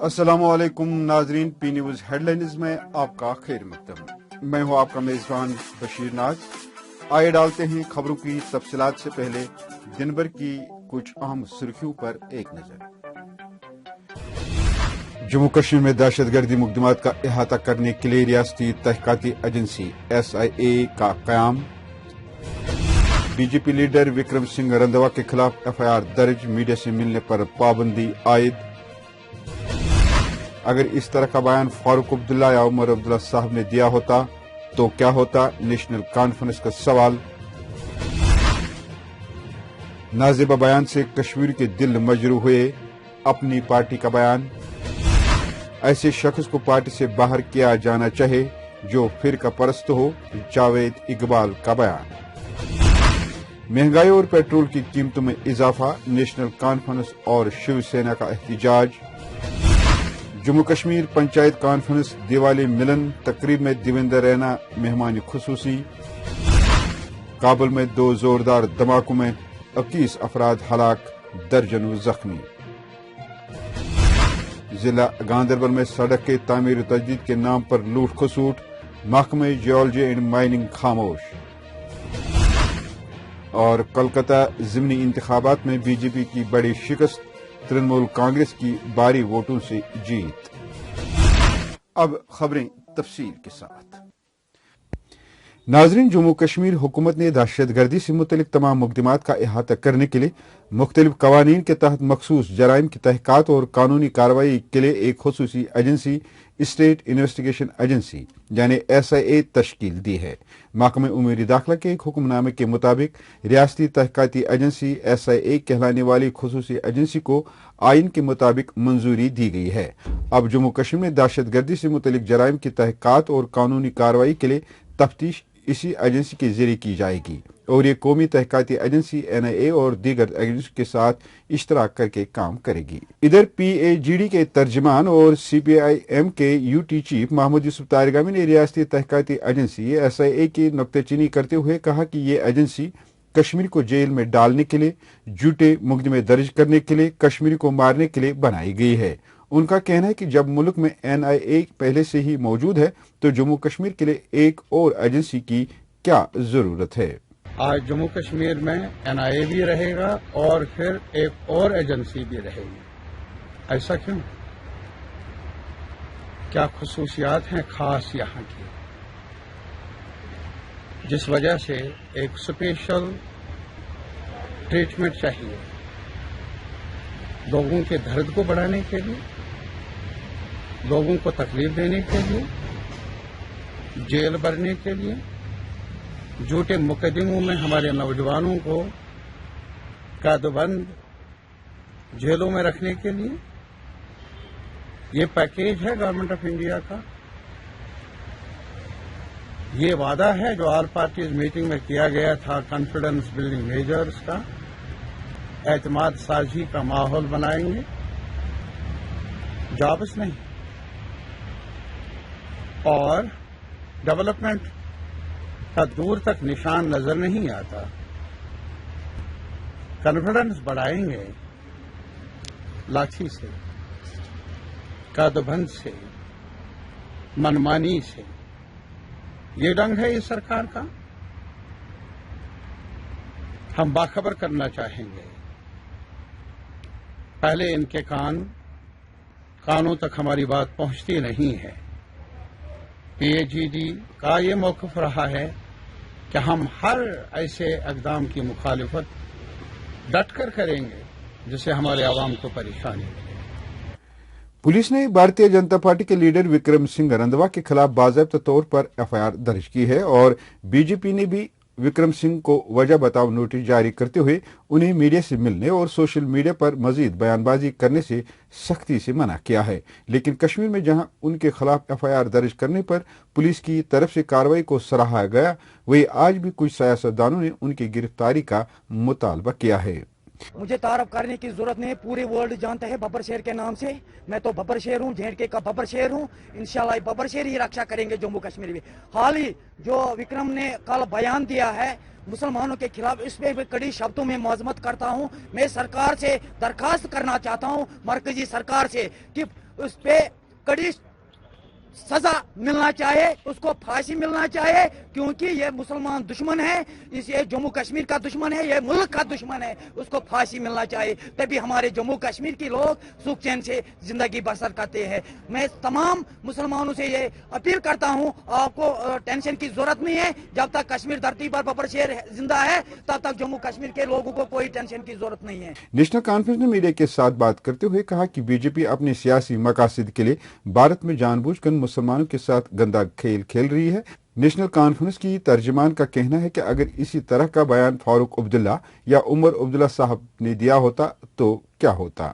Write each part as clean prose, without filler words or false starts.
अस्सलामुअलैकुम नाजरीन, P news headlines में आपका खैर मकदम। मैं हूं आपका मेजबान बशीर नाज। आइए डालते हैं खबरों की तफसीलात से पहले दिन भर की कुछ अहम सुर्खियों पर एक नजर। जम्मू कश्मीर में दहशतगर्दी मुकदमात का अहाता करने के लिए रियासती तहकीकाती एजेंसी SIA का कयाम। बीजेपी लीडर विक्रम सिंह रंधावा के खिलाफ FIR दर्ज, मीडिया से मिलने पर पाबंदी आयद। अगर इस तरह का बयान फारूक अब्दुल्ला या उमर अब्दुल्ला साहब ने दिया होता तो क्या होता, नेशनल कॉन्फ्रेंस का सवाल। नाजिबा बयान से कश्मीर के दिल मजरू हुए, अपनी पार्टी का बयान। ऐसे शख्स को पार्टी से बाहर किया जाना चाहिए जो फिरका परस्त हो, जावेद इकबाल का बयान। महंगाई और पेट्रोल की कीमतों में इजाफा, नेशनल कॉन्फ्रेंस और शिवसेना का एहतजाज। जम्मू कश्मीर पंचायत कॉन्फ्रेंस दिवाली मिलन तकरीब में देवेंद्र रैना मेहमान खुसूसी। काबुल में 2 जोरदार धमाकों में 21 अफराद हलाक, दर्जनों जख्मी। जिला गांधरबल में सड़क के तामीर तजदीद के नाम पर लूट खसूट, महकमे जियोलॉजी एंड माइनिंग खामोश। और कोलकाता ज़िमनी इंतखाबात में बीजेपी की बड़ी शिकस्त, तृणमूल कांग्रेस की भारी वोटों से जीत। अब खबरें तफसील के साथ। नाजरीन, जम्मू कश्मीर हुकूमत ने दहशतगर्दी से मुतल्लिक तमाम मुकदमात का अहाता करने के लिए मुख्तलिफ कवानीन के तहत मखसूस जराइम की तहकीकात और कानूनी कार्रवाई के लिए एक खुसूसी एजेंसी स्टेट इन्वेस्टिगेशन एजेंसी यानी SIA तश्कील दी है। महकमे उमूरी दाखिला के एक हुक्मनामे के मुताबिक रियासती तहकीकाती एजेंसी SIA कहलाने वाली खुसूसी एजेंसी को आइन के मुताबिक मंजूरी दी गई है। अब जम्मू कश्मीर में दहशतगर्दी से मुतल्लिक जराइम की तहकीकात और कानूनी कार्रवाई के लिए तफ्तीश इसी एजेंसी के जरिए की जाएगी और ये कौमी तहकीकाती एजेंसी NIA और दीगर एजेंसी के साथ इश्तराक करके काम करेगी। इधर PAGD के तर्जमान और CPIM के UT चीफ महमूद यूसुफ तारिगामी ने रियासती तहकीकाती एजेंसी SIA की नुक्ताचीनी करते हुए कहा कि ये एजेंसी कश्मीर को जेल में डालने के लिए, झूठे मुकदमे दर्ज करने के लिए, कश्मीरी को मारने के लिए बनाई गई है। उनका कहना है कि जब मुल्क में NIA पहले से ही मौजूद है तो जम्मू कश्मीर के लिए एक और एजेंसी की क्या जरूरत है। आज जम्मू कश्मीर में NIA भी रहेगा और फिर एक और एजेंसी भी रहेगी। ऐसा क्यों? क्या खुसूसियात हैं खास यहाँ की, जिस वजह से एक स्पेशल ट्रीटमेंट चाहिए लोगों के दर्द को बढ़ाने के लिए, लोगों को तकलीफ देने के लिए, जेल भरने के लिए, झूठे मुकदमों में हमारे नौजवानों को कैदबंद जेलों में रखने के लिए। ये पैकेज है गवर्नमेंट ऑफ इंडिया का, ये वादा है जो ऑल पार्टीज मीटिंग में किया गया था, कॉन्फिडेंस बिल्डिंग मेजर्स का, एतमाद साझी का माहौल बनाएंगे, जॉब्स नहीं। और डेवलपमेंट का दूर तक निशान नजर नहीं आता। कॉन्फिडेंस बढ़ाएंगे लाठी से, कदबंद से, मनमानी से। ये रंग है इस सरकार का। हम बाखबर करना चाहेंगे, पहले इनके कानों तक हमारी बात पहुंचती नहीं है। PAGD का ये मौक़िफ़ रहा है कि हम हर ऐसे इक़दाम की मुखालिफत डट कर करेंगे जिससे हमारे आवाम को परेशानी मिले। पुलिस ने भारतीय जनता पार्टी के लीडर विक्रम सिंह रंधावा के खिलाफ बाज़ाब्ता तौर पर FIR दर्ज की है और BJP ने भी विक्रम सिंह को वजह बताओ नोटिस जारी करते हुए उन्हें मीडिया से मिलने और सोशल मीडिया पर मजीद बयानबाजी करने से सख्ती से मना किया है। लेकिन कश्मीर में जहां उनके खिलाफ FIR दर्ज करने पर पुलिस की तरफ से कार्रवाई को सराहा गया, वहीं आज भी कुछ सियासतदानों ने उनकी गिरफ्तारी का मुतालबा किया है। मुझे तारफ करने की जरूरत नहीं, पूरे वर्ल्ड जानता है बब्बर शेर के नाम से। मैं तो बब्बर शेर हूँ, J&K का बब्बर शेर हूँ। इंशाल्लाह बब्बर शेर ही रक्षा करेंगे जम्मू कश्मीर में। हाल ही जो विक्रम ने कल बयान दिया है मुसलमानों के खिलाफ, इस पे भी कड़ी शब्दों में मजम्मत करता हूँ। मैं सरकार से दरखास्त करना चाहता हूँ, मरकजी सरकार से, कि उस पे कड़ी सजा मिलना चाहिए, उसको फांसी मिलना चाहिए, क्योंकि ये मुसलमान दुश्मन है, ये जम्मू कश्मीर का दुश्मन है, ये मुल्क का दुश्मन है, उसको फांसी मिलना चाहिए, तभी हमारे जम्मू कश्मीर के लोग सुख चैन से जिंदगी बसर करते हैं। मैं तमाम मुसलमानों से ये अपील करता हूँ, आपको टेंशन की जरूरत नहीं है। जब तक कश्मीर धरती पर बबर शेर जिंदा है, तब तक जम्मू कश्मीर के लोगों को कोई टेंशन की जरूरत नहीं है। नेशनल कॉन्फ्रेंस ने मीडिया के साथ बात करते हुए कहा कि बीजेपी अपने सियासी मकासद के लिए भारत में जानबूझकर मुसलमानों के साथ गंदा खेल खेल रही है। नेशनल कॉन्फ्रेंस की तर्जमान का कहना है कि अगर इसी तरह का बयान फारूक अब्दुल्ला या उमर अब्दुल्ला साहब ने दिया होता तो क्या होता।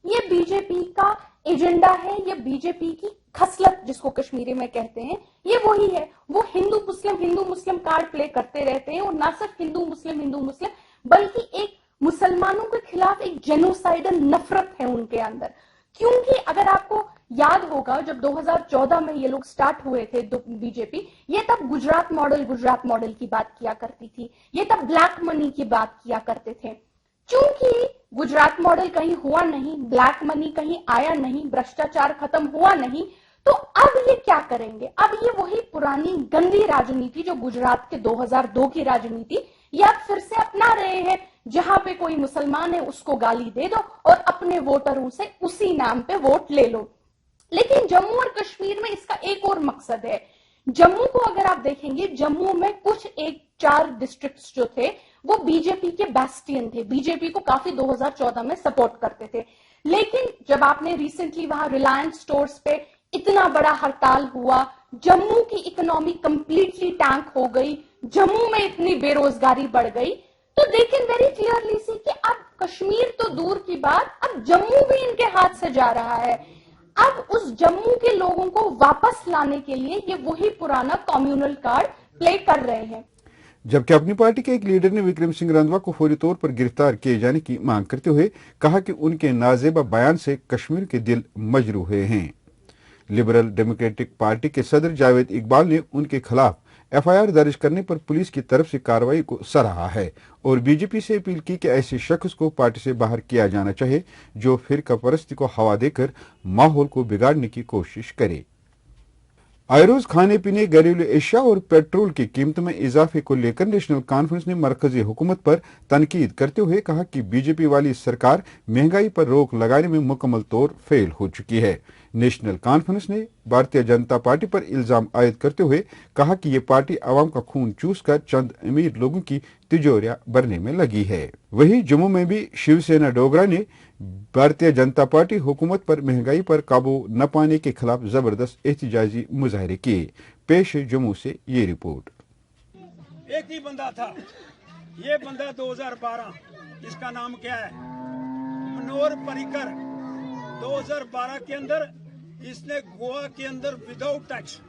ये बीजेपी का एजेंडा है, ये बीजेपी की खसलत जिसको कश्मीरी में कहते हैं, ये वही है। वो हिंदू मुस्लिम कार्ड प्ले करते रहते हैं, और ना सिर्फ हिंदू मुस्लिम बल्कि एक मुसलमानों के खिलाफ एक जेनोसाइडल नफरत है उनके अंदर। क्योंकि अगर आपको याद होगा, जब 2014 में ये लोग स्टार्ट हुए थे बीजेपी, ये तब गुजरात मॉडल की बात किया करती थी, ये तब ब्लैक मनी की बात किया करते थे। चूंकि गुजरात मॉडल कहीं हुआ नहीं, ब्लैक मनी कहीं आया नहीं, भ्रष्टाचार खत्म हुआ नहीं, तो अब ये क्या करेंगे? अब ये वही पुरानी गंदी राजनीति जो गुजरात के 2002 की राजनीति, ये अब फिर से अपना रहे हैं, जहां पे कोई मुसलमान है उसको गाली दे दो और अपने वोटरों से उसी नाम पे वोट ले लो। लेकिन जम्मू और कश्मीर में इसका एक और मकसद है। जम्मू को अगर आप देखेंगे, जम्मू में कुछ 4 डिस्ट्रिक्ट्स जो थे वो बीजेपी के बैस्टियन थे, बीजेपी को काफी 2014 में सपोर्ट करते थे। लेकिन जब आपने रिसेंटली वहां रिलायंस स्टोर्स पे इतना बड़ा हड़ताल हुआ, जम्मू की इकोनॉमी कंप्लीटली टैंक हो गई, जम्मू में इतनी बेरोजगारी बढ़ गई, तो they can very clearly see कि अब कश्मीर तो दूर की बात, अब जम्मू भी इनके हाथ से जा रहा है। अब उस जम्मू के लोगों को वापस लाने के लिए ये वही पुराना कम्युनल कार्ड प्ले कर रहे हैं। जबकि अपनी पार्टी के एक लीडर ने विक्रम सिंह रंधवा को फौरी तौर पर गिरफ्तार किए जाने की मांग करते हुए कहा कि उनके नाजेबा बयान से कश्मीर के दिल मजरू हुए हैं। लिबरल डेमोक्रेटिक पार्टी के सदर जावेद इकबाल ने उनके खिलाफ एफआईआर दर्ज करने पर पुलिस की तरफ से कार्रवाई को सराहा है और बीजेपी से अपील की कि ऐसे शख्स को पार्टी से बाहर किया जाना चाहिए जो फिरका परस्ती को हवा देकर माहौल को बिगाड़ने की कोशिश करे। आयरोज खाने पीने, घरेलू एशिया और पेट्रोल की कीमत में इजाफे को लेकर नेशनल कॉन्फ्रेंस ने मरकजी हुकूमत पर तनकीद करते हुए कहा कि बीजेपी वाली सरकार महंगाई पर रोक लगाने में मुकम्मल तौर फेल हो चुकी है। नेशनल कॉन्फ्रेंस ने भारतीय जनता पार्टी पर इल्जाम आयद करते हुए कहा कि ये पार्टी आवाम का खून चूसकर चंद अमीर लोगों की तिजोरियां भरने में लगी है। वहीं जम्मू में भी शिवसेना डोगरा ने भारतीय जनता पार्टी हुकूमत पर महंगाई पर काबू न पाने के खिलाफ जबरदस्त एहतजाजी मुजाहरे किए। पेश है जम्मू से ये रिपोर्ट। एक ही बंदा था, ये बंदा 2012, इसका नाम क्या है, मनोहर पर्रिकर। 2012 के अंदर इसने गोवा के अंदर विदाउट टैक्स,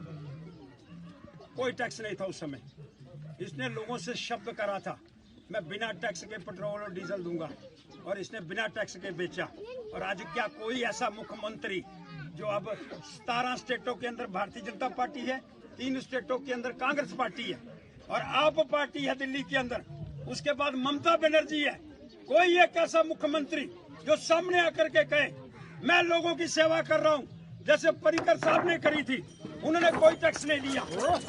कोई टैक्स नहीं था उस समय, इसने लोगों से शब्द करा था मैं बिना टैक्स के पेट्रोल और डीजल दूंगा, और इसने बिना टैक्स के बेचा। और आज क्या कोई ऐसा मुख्यमंत्री जो अब 17 स्टेटों के अंदर भारतीय जनता पार्टी है, 3 स्टेटों के अंदर कांग्रेस पार्टी है और आप पार्टी है दिल्ली के अंदर, उसके बाद ममता बनर्जी है, कोई एक ऐसा मुख्यमंत्री जो सामने आकर के कहे मैं लोगों की सेवा कर रहा हूं, जैसे पर्रिकर साहब ने करी थी, उन्होंने कोई टैक्स नहीं लिया।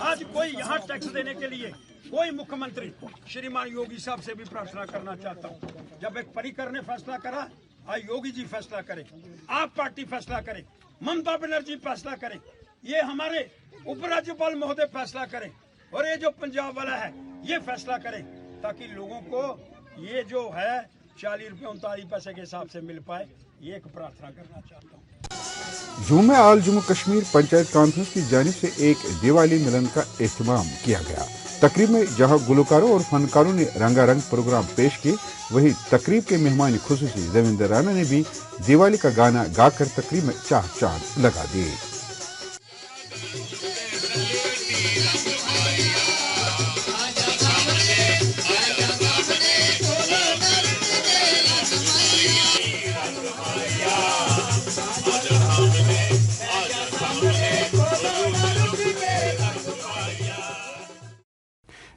आज कोई यहाँ टैक्स देने के लिए कोई मुख्यमंत्री, श्रीमान योगी साहब से भी प्रार्थना करना चाहता हूँ, जब एक पर्रिकर ने फैसला करा, आज योगी जी फैसला करें, आप पार्टी फैसला करें, ममता बनर्जी फैसला करें, ये हमारे उपराज्यपाल महोदय फैसला करें, और ये जो पंजाब वाला है ये फैसला करें, ताकि लोगों को ये जो है 40 रुपये 39 पैसे के हिसाब से मिल पाए। ये एक प्रार्थना करना चाहता हूँ। जम्मू में आल जम्मू कश्मीर पंचायत कॉन्फ्रेंस की जानिब से एक दिवाली मिलन का एहतमाम किया गया। तकरीब में जहां गुलकारों और फनकारों ने रंगारंग प्रोग्राम पेश किए, वहीं तकरीब के मेहमान खुसूसी देवेंद्र राणा ने भी दिवाली का गाना गाकर तकरीब में चार चांद लगा दिए।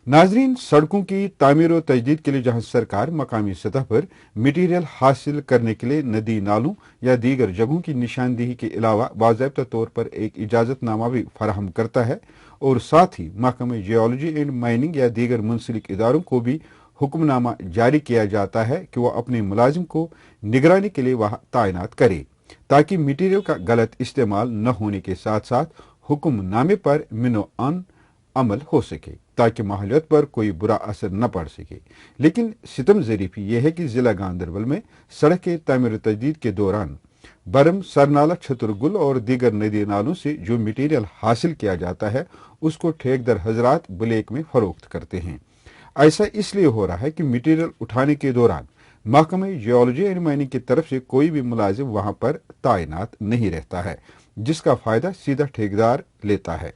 नाजरीन, सड़कों की तामीर और तजदीद के लिए जहां सरकार मकामी सतह पर मटीरियल हासिल करने के लिए नदी नालों या दीगर जगहों की निशानदेही के अलावा बाज़ाब्ता तौर पर एक इजाज़तनामा भी फराहम करता है और साथ ही महकमे जियोलॉजी एंड माइनिंग या दीगर मुंसलिक इदारों को भी हुक्मनामा जारी किया जाता है कि वह अपने मुलाजिम को निगरानी के लिए वहां तैनात करे ताकि मटीरियल का गलत इस्तेमाल न होने के साथ साथ हुक्मनामे पर मिनो अमल हो सके ताकि माहौलियत पर कोई बुरा असर न पड़ सके। लेकिन सितम ज़रीफ़ी यह है कि ज़िला गांधरबल में सड़क के तामीर तजदीद के दौरान बरम, सरनाला, छतरगुल और दीगर नदी नालों से जो मटीरियल हासिल किया जाता है उसको ठेकेदार हजरात ब्लैक में फरोख्त करते हैं। ऐसा इसलिए हो रहा है कि मटीरियल उठाने के दौरान महकमे जियोलॉजी एंड माइनिंग की तरफ से कोई भी मुलाजिम वहां पर तैनात नहीं रहता है, जिसका फायदा सीधा ठेकेदार लेता है।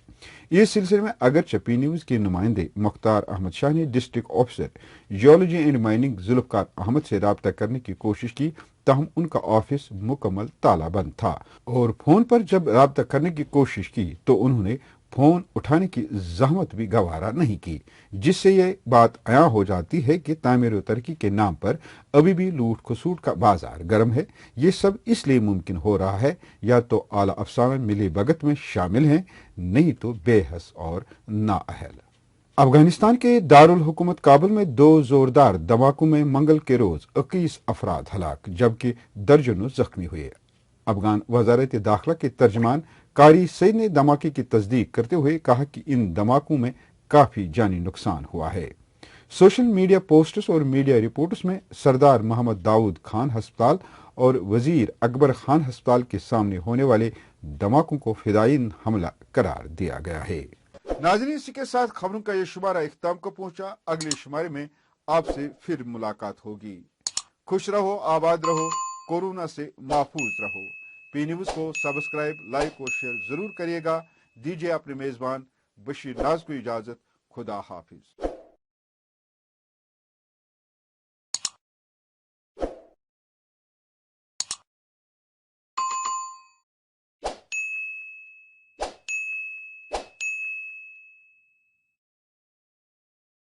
इस सिलसिले में अगरचे पी न्यूज के नुमाइंदे मुख्तार अहमद शाह ने district officer geology and mining Zulfiqar Ahmad से राब्ता करने की कोशिश की, ताहम उनका ऑफिस मुकम्मल ताला बंद था और फोन पर जब राब्ता करने की कोशिश की तो उन्होंने फोन उठाने की जहमत भी गवारा नहीं की, जिससे ये बात आया हो जाती है कि तामीर और तरक्की के नाम पर अभी भी लूट खसूट का बाजार गर्म है। ये सब इसलिए मुमकिन हो रहा है या तो आला अफसाना मिली भगत में शामिल हैं, नहीं तो बेहस और नाअहल। अफगानिस्तान के दारुल हुकूमत काबुल में 2 जोरदार धमाकों में मंगल के रोज 21 अफराद हलाक जबकि दर्जनों जख्मी हुए। अफगान वजारत दाखिला के तर्जमान कारी सईद ने धमाके की तस्दीक करते हुए कहा कि इन धमाकों में काफी जानी नुकसान हुआ है। सोशल मीडिया पोस्ट्स और मीडिया रिपोर्ट्स में सरदार मोहम्मद दाऊद खान अस्पताल और वजीर अकबर खान अस्पताल के सामने होने वाले धमाकों को फिदायीन हमला करार दिया गया है। नाज़रीन, इसी के साथ खबरों का ये शुमारा इख्तिताम को पहुंचा। अगले शुमारे में आपसे फिर मुलाकात होगी। खुश रहो, आबाद रहो, कोरोना से महफूज रहो। पी न्यूज को सब्सक्राइब, लाइक और शेयर जरूर करिएगा। दीजिए अपने मेजबान बशीर नाज को इजाजत। खुदा हाफिज।